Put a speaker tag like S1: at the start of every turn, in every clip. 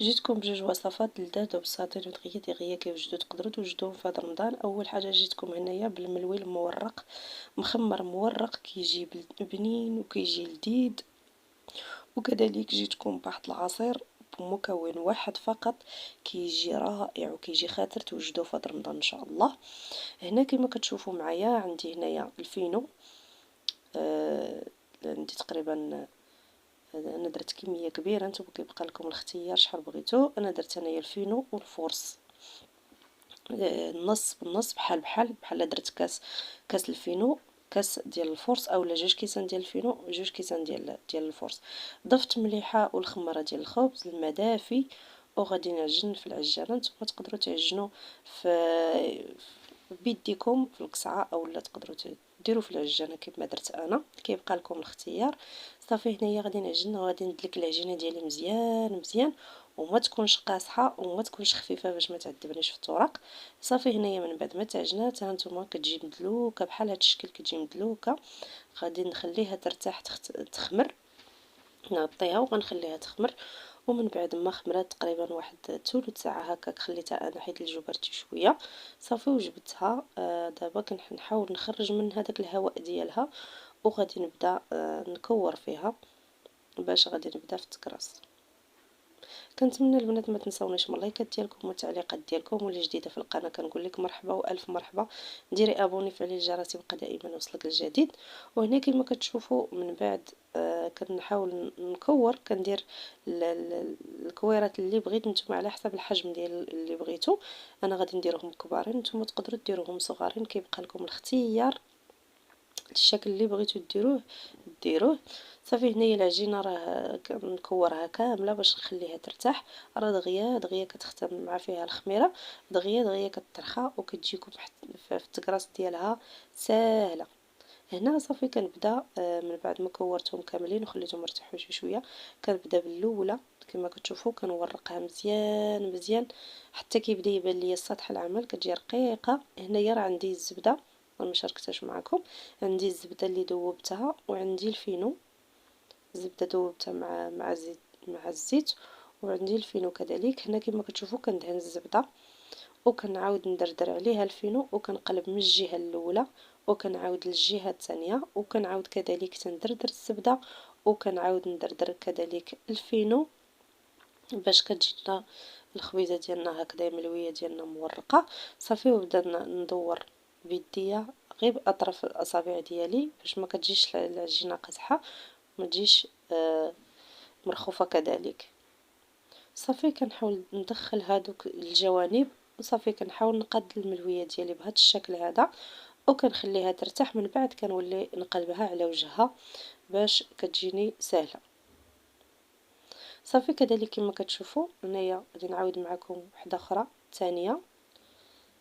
S1: جيتكم بجوج وصفات لذاذ وبساطين ودغيا دغيا كيوجدو، تقدروا توجدوهم في هذا رمضان. اول حاجه جيتكم هنايا بالملوي المورق، مخمر مورق، كيجي بنين وكيجي لذيذ. وكذلك جيتكم بواحد العصير بمكون واحد فقط، كيجي رائع وكيجي خاطر توجدوه في هذا رمضان ان شاء الله. هنا كما كتشوفوا معايا عندي هنايا الفينو. عندي تقريبا، انا درت كميه كبيره، نتوما كيبقى لكم الاختيار شحال بغيتو. انا درت انايا الفينو والفورص، النص بالنص، بحال درت كاس الفينو، كاس ديال الفورص، اولا جوج كيسان ديال الفينو جوج كيسان ديال الفورص. ضفت مليحه والخماره ديال الخبز، الماء دافي، وغادي نعجن في العجانه. نتوما تقدروا تعجنوا في بيديكم في القصعه، اولا تقدروا ديروا في العجانه كما درت انا، كيبقى لكم الاختيار. صافي هنايا غادي نعجن وغادي ندلك العجينه ديالي مزيان مزيان، وما تكونش قاصحه وما تكونش خفيفه باش ما تعذبنيش في الطرق. صافي هنايا من بعد ما تعجنات هانتوما كتجي مدلوكه بحال هاد الشكل، كتجي مدلوكه. غادي نخليها ترتاح تخمر، نغطيها وغنخليها تخمر. ومن بعد ما خمرات تقريبا واحد ثلث ساعه هكاك، خليتها انا حيت الجبرتي شويه. صافي وجبتها. دابا كنحاول نخرج من هذاك الهواء ديالها، وغادي نبدا نكور فيها باش غادي نبدا في التكراس. كنتمنى البنات ما تنساونيش من اللايكات ديالكم والتعليقات ديالكم، واللي جديده في القناه كنقول لك مرحبا والف مرحبا. ديري ابوني فعلي الجرس يبقى دائما يوصلك الجديد. وهنا كما كتشوفوا من بعد كنحاول نكور، كندير الكويرات اللي بغيت نتوما على حسب الحجم ديال اللي بغيتو. انا غادي نديرهم كبارين، نتوما تقدروا ديروهم صغارين، كيبقى لكم الاختيار الشكل اللي بغيتو ديروه. صافي هنايا العجينه راه كنكورها كامله باش نخليها ترتاح. راه دغيا دغيا كتختم مع فيها الخميره، دغيا دغيا كترخى وكتجيكم في التكراس ديالها ساهله. هنا صافي كنبدا من بعد ما كورتهم كاملين وخليتهم يرتاحوا شي شويه، كنبدا بالاولى. كما كتشوفوا كنورقها مزيان مزيان حتى كيبدا يبان ليا سطح العمل، كتجي رقيقه. هنايا راه عندي الزبده، ما شاركتهاش معكم. عندي الزبده اللي ذوبتها، وعندي الفينو، الزبده ذوبتها مع الزيت، وعندي الفينو كذلك. هنا كما كتشوفوا كندهن الزبده وكنعاود ندردر عليها الفينو، وكنقلب من الجهه الاولى وكنعاود للجهه الثانيه، وكنعاود كذلك تندردر الزبده وكنعاود ندردر كذلك الفينو باش كتجينا الخبيزه ديالنا هكذا ملويه ديالنا مورقه. صافي وبدا ندور بيديا غير باطراف الاصابع ديالي باش ما كتجيش العجينه قاصحه، ما تجيش مرخوفه كذلك. صافي كنحاول ندخل هادوك الجوانب، وصافي كنحاول نقاد الملويه ديالي بهذا الشكل هذا، وكنخليها ترتاح. من بعد كنولي نقلبها على وجهها باش كتجيني سهله. صافي كذلك كما كتشوفوا هنايا غادي نعاود معكم وحده اخرى ثانيه.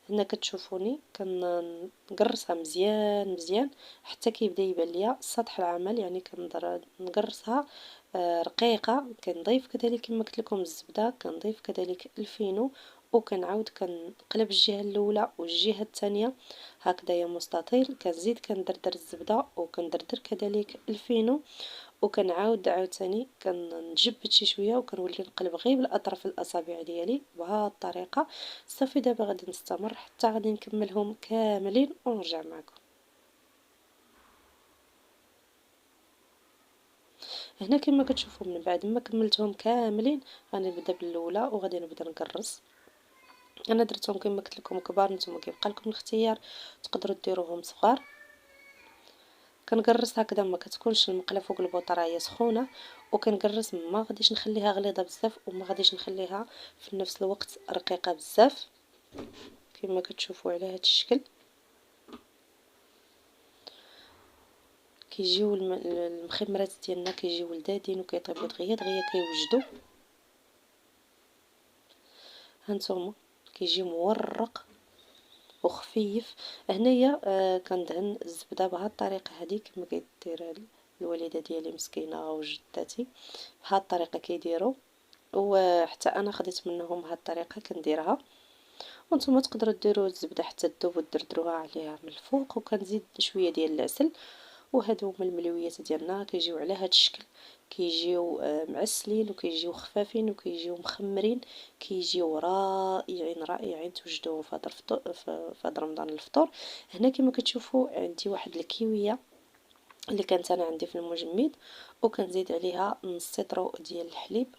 S1: هنا كتشوفوني كنقرصها مزيان مزيان حتى كيبدا يبان ليا سطح العمل، يعني نقرصها رقيقه. كنضيف كذلك كما قلت لكم الزبده، كنضيف كذلك الفينو، وكنعاود كنقلب الجهه الاولى والجهه الثانيه هكذايا مستطيل. كنزيد كندردر الزبده وكندردر كذلك الفينو، وكنعاود عاوتاني كنجبد شي شويه وكنولي نقلب غير بالاطراف الاصابع ديالي بهذه الطريقه. صافي دابا غادي نستمر حتى غادي نكملهم كاملين ونرجع معكم. هنا كما كتشوفوا من بعد ما كملتهم كاملين غادي نبدا بالاولى وغادي نبدا نكرس. انا درتهم كما قلت لكم كبار، نتوما كيبقى لكم الاختيار، تقدروا ديروهم صغار. كنقرص هكذا، ما كتكونش المقله فوق البوطه هي سخونه، وكنقرص ما غاديش نخليها غليظه بزاف وما غاديش نخليها في نفس الوقت رقيقه بزاف. كما كتشوفوا على هذا الشكل كيجيو المخمرات ديالنا كيجيو لذاذين وكيطيبوا دغيا دغيا كيوجدوا. هانتوما كيجي مورق وخفيف. هنايا كندهن الزبده بهذه الطريقه هذه كما كيدير الوالده ديالي مسكينه وجداتي، بهذه الطريقه كيديروا، وحتى انا خديت منهم بهذه الطريقه كنديرها. وانتم تقدروا ديروا الزبده حتى تذوب وتدردروها عليها من الفوق، وكنزيد شويه ديال العسل وهادو هما الملويات ديالنا، كيجيو على هاد الشكل، كيجيو معسلين وكيجيو خفافين وكيجيو مخمرين، كيجيو رائعين رائعين. توجدوهم في هاد في هاد رمضان الفطور. هنا كما كتشوفوا عندي واحد الكيويه اللي كانت انا عندي في المجمد، وكنزيد عليها نص لتر ديال الحليب.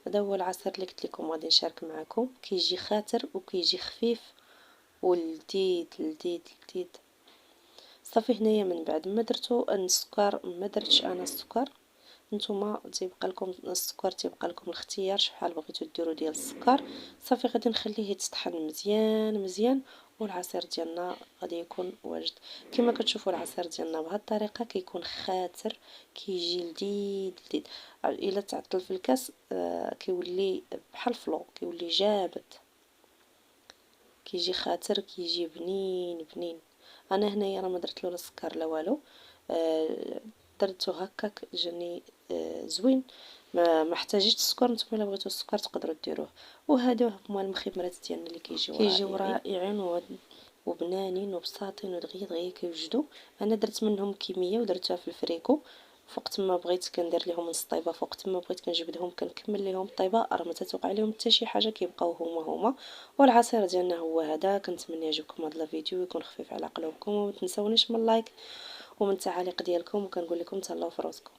S1: هذا هو العصير اللي قلت لكم غادي نشارك معكم، كيجي خاتر وكيجي خفيف ولذيذ لذيذ لذيذ. صافي هنايا من بعد ما درتو السكر، ما درتش انا السكر، نتوما تيبقى لكم السكر، تيبقى لكم الاختيار شحال بغيتو ديروا ديال السكر. صافي غادي نخليه يتطحن مزيان مزيان، والعصير ديالنا غادي يكون واجد. كما كتشوفوا العصير ديالنا بهذه الطريقه كيكون خاتر، كيجي لذيذ لذيذ. الا تعطل في الكاس كيولي بحال فلو، كيولي جابد، كيجي خاتر، كيجي بنين بنين. انا هنايا راه ما درت له لا سكر لا والو، درتو هكاك جاني زوين، ما احتاجيتش السكر. نتوما الا بغيتو السكر تقدروا ديروه. وهادو هما المخمرات ديالنا اللي كيجيو رائعين وبنانين وبساطين ودغيا دغيا كيوجدوا. انا درت منهم كميه ودرتها في الفريكو، فوقت ما بغيت كندير لهم نص طيبه، فوقت ما بغيت كنجبدهم كنكمل لهم الطيبه، راه ما تتوقع لهم حتى شي حاجه، كيبقاو هما. والعصير ديالنا هو هذا. كنتمنى يعجبكم هذا الفيديو، يكون خفيف على قلوبكم، وما تنسونيش من اللايك ومن التعاليق ديالكم، وكنقول لكم تهلاو في راسكم.